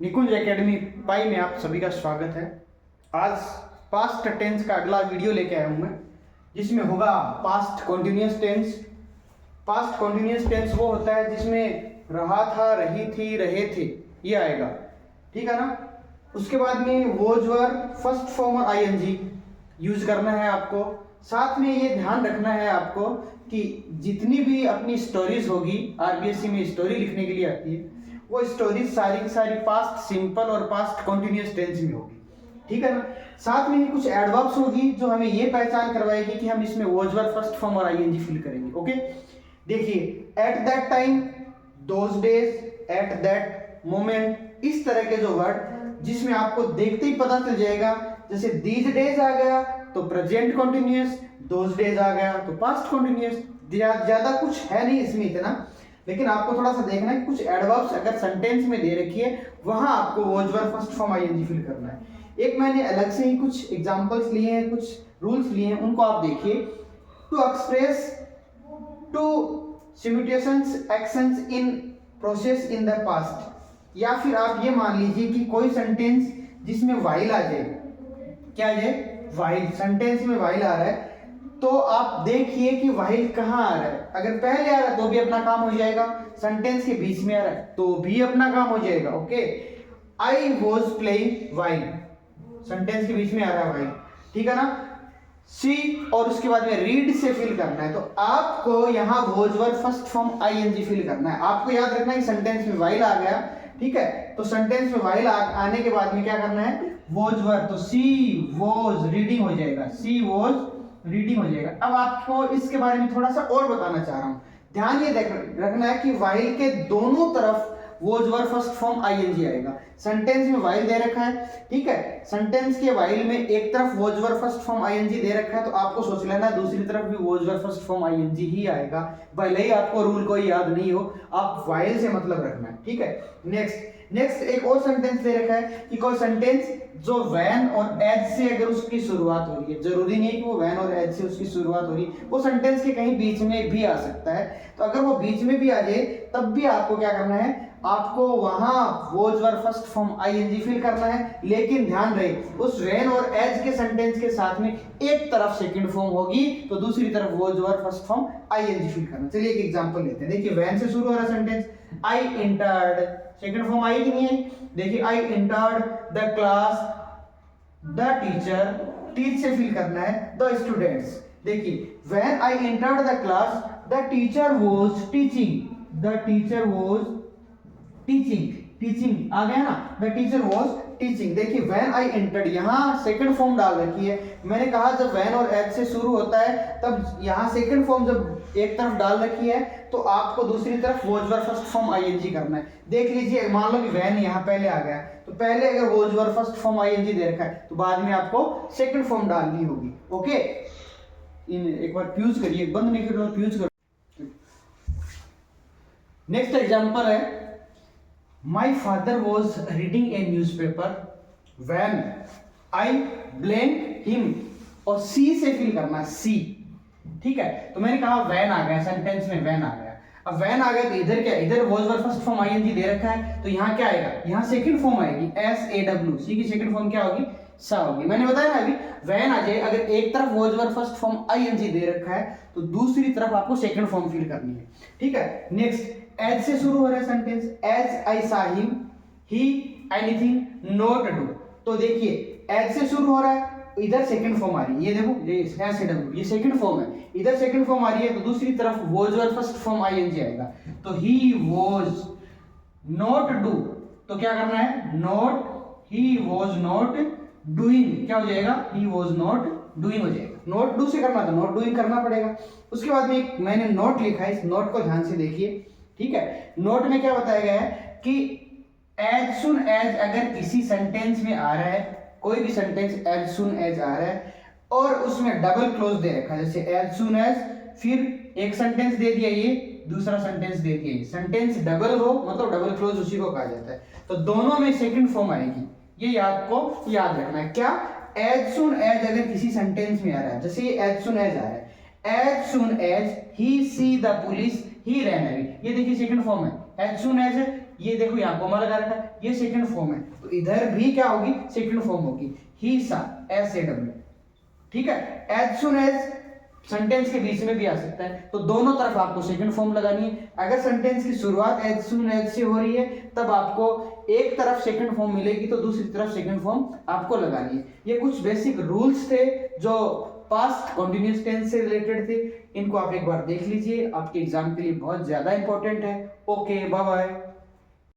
निकुंज academy पाई में आप सभी का स्वागत है। आज पास्ट टेंस का अगला वीडियो लेके आया हूँ मैं, जिसमें होगा past continuous tense. Past continuous tense वो होता है जिसमें रहा था, रही थी, रहे थे, ये आएगा, ठीक है ना। उसके बाद में वोज वर, फर्स्ट फॉर्म और आईएनजी यूज करना है आपको। साथ में ये ध्यान रखना है आपको कि जितनी भी अपनी स्टोरीज होगी, आरबीएससी में स्टोरी लिखने के लिए आती है, वो स्टोरीज सारी की सारी पास्ट सिंपल और पास्ट कॉन्टिन्यूअस टेंस में होगी, ठीक है ना। साथ में ही कुछ एडवर्ब्स होगी जो हमें ये पहचान करवाएगी कि हम इसमें वोज वर, फर्स्ट फॉर्म और आईएनजी फिल करेंगे। ओके, देखिए, at that time, those days, at that moment, इस तरह के जो वर्ड जिसमें आपको देखते ही पता चल जाएगा, जैसे दीज डेज आ गया तो प्रेजेंट कॉन्टिन्यूअस, दोज डेज आ गया तो पास्ट कॉन्टिन्यूअस। ज्यादा कुछ है नहीं इसमें इतना, लेकिन आपको थोड़ा सा देखना है कि कुछ एडवर्ब्स अगर सेंटेंस में दे रखी है, वहां आपको was were, first form, ING fill करना है। एक मैंने अलग से ही कुछ एग्जांपल्स लिए हैं, कुछ रूल्स लिए हैं, उनको आप देखिए। To express to simulations actions in process in the past, या फिर आप ये मान लीजिए कि कोई सेंटेंस जिसमें वाइल आ जाए, क्या है वाइल, सेंटेंस में वाइल आ रहा है, तो आप देखिए कि वाइल कहाँ आ रहा है। अगर पहले आ रहा है तो भी अपना काम हो जाएगा, सेंटेंस के बीच में आ रहा है तो भी अपना काम हो जाएगा। Okay, I was playing while, sentence के बीच में आ रहा है वाइल, ठीक है ना। सी और उसके बाद में रीड से फिल करना है, तो आपको यहाँ was were, first form, ING fill करना है। आपको याद रखना है कि सेंटेंस में वाइल आ गया, ठीक है, तो सेंटेंस में वाइल आने के बाद में क्या करना है, वॉज वर, तो सी वॉज रीडिंग हो जाएगा, सी वॉज रीडिंग हो जाएगा। अब आपको इसके बारे में थोड़ा सा और बताना चाह रहा हूं, ध्यान ये रखना है कि वाइल के दोनों तरफ was were, first form, ING आएगा। सेंटेंस में वाइल दे रखा है, ठीक है, सेंटेंस के वाइल में एक तरफ was were, first form, ING दे रखा है, तो आपको सोच लेना दूसरी तरफ भी was were, first form, ING ही आएगा। भले ही आपको रूल कोई याद नहीं हो, आप वाइल से मतलब रखना है, ठीक है। नेक्स्ट एक और सेंटेंस दे रखा है कि कोई सेंटेंस जो वैन और एज से अगर उसकी शुरुआत हो रही है, जरूरी नहीं है कि वो वैन और एज से उसकी शुरुआत हो रही है, वो सेंटेंस के कहीं बीच में भी आ सकता है। तो अगर वो बीच में भी आ जाए तब भी आपको क्या करना है, आपको वहां was were, first form, ING fill करना है। लेकिन ध्यान रहे, उस वैन और एज के सेंटेंस के साथ में एक तरफ सेकंड फॉर्म होगी तो दूसरी तरफ was were, first form, ING fill करना। चलिए एक एग्जांपल लेते हैं। देखिए, वैन से शुरू हो रहा sentence, I entered, second form I कि नहीं है, देखिए, I entered the class, the teacher, teach से फिल करना है, द स्टूडेंट्स। देखिए, when I entered the class the teacher was teaching, the teacher was teaching, teaching आ गया ना, द टीचर वाज टीचिंग। देखिए, व्हेन आई एंटर्ड, यहाँ सेकंड फॉर्म डाल रखी है। मैंने कहा जब व्हेन और एज से शुरू होता है तब यहाँ सेकंड फॉर्म जब एक तरफ डाल रखी है तो आपको दूसरी तरफ was were, first form, ING करना है। देख लीजिए, मान लो कि व्हेन यहाँ पहले आ गया, तो पहले अगर was were, first form, ING दे रखा है तो बाद में आपको सेकंड फॉर्म डालनी होगी। ओके, इन एक बार फ्यूज करिए, बंद नहीं कर रहा, फ्यूज कर। नेक्स्ट एग्जांपल है, my father was reading A newspaper when I blank him, और सी से फिल करना, सी, ठीक है। तो मैंने कहा वैन आ गया, सेंटेंस में वैन आ गया। अब वैन आ गया तो इधर क्या, इधर was were, first form, ING दे रखा है, तो यहाँ क्या आएगा, यहाँ सेकंड फॉर्म आएगी, एस ए डब्ल्यू, सी की सेकंड फॉर्म क्या होगी, सा होगी। मैंने बताया ना अभी, वैन आ जाए, अगर एक तरफ was were, first form, ING दे रखा है तो दूसरी तरफ आपको सेकंड फॉर्म फिल करनी है, ठीक है। नेक्स्ट, एज से शुरू हो रहा है sentence, as I saw him, he anything not do. तो देखिए, एज से शुरू हो रहा है, इधर सेकंड फॉर्म आ रही है, ये देखो, ये एस ए डब्ल्यू, ये सेकंड फॉर्म है, इधर सेकंड फॉर्म आ रही है, तो दूसरी तरफ was were, first form, ING आएगा। तो ही वॉज नॉट डू, तो क्या करना है, not, he was not doing, क्या हो जाएगा, ही वॉज नॉट डूइंग हो जाएगा। नॉट डू से करना तो नॉट डूइंग करना पड़ेगा। उसके बाद में एक मैंने नोट लिखा है, इस नोट को ध्यान से देखिए, ठीक है। नोट में क्या बताया गया है कि एज सुन एज अगर किसी सेंटेंस में आ रहा है, कोई भी सेंटेंस एज सुन एज आ रहा है और उसमें डबल क्लोज दे रखा है, जैसे एज सुन एज, फिर एक सेंटेंस दे दिया ये, दूसरा सेंटेंस दे दिया ये, सेंटेंस डबल हो मतलब डबल क्लोज उसी को कहा जाता है, तो दोनों में सेकंड फॉर्म आएगी। ये आपको याद रखना है। क्या, एज सुन एज अगर किसी सेंटेंस में आ रहा है, जैसे ये एज सुन एज आ रहा है, as soon as he see the police he ran away, ये देखिए सेकंड फॉर्म है, एज सुन एज, ये देखो यहाँ कोमा लगा रखा है, ये सेकंड फॉर्म है, तो इधर भी क्या होगी, सेकंड फॉर्म होगी, ही सा, SAW, ठीक है। एज सुन एज सेंटेंस के बीच में भी आ सकता है, तो दोनों तरफ आपको सेकंड फॉर्म लगानी है। अगर सेंटेंस की शुरुआत एज सुन एज से हो रही है, तब आपको एक तरफ सेकंड फॉर्म मिलेगी, तो दूसरी तरफ सेकंड फॉर्म आपको लगानी है। ये कुछ बेसिक रूल्स थे जो पास्ट कॉन्टिन्यूअस टेंस से रिलेटेड थे, इनको आप एक बार देख लीजिए, आपके एग्जाम के लिए बहुत ज्यादा इंपॉर्टेंट है। Okay, bye bye.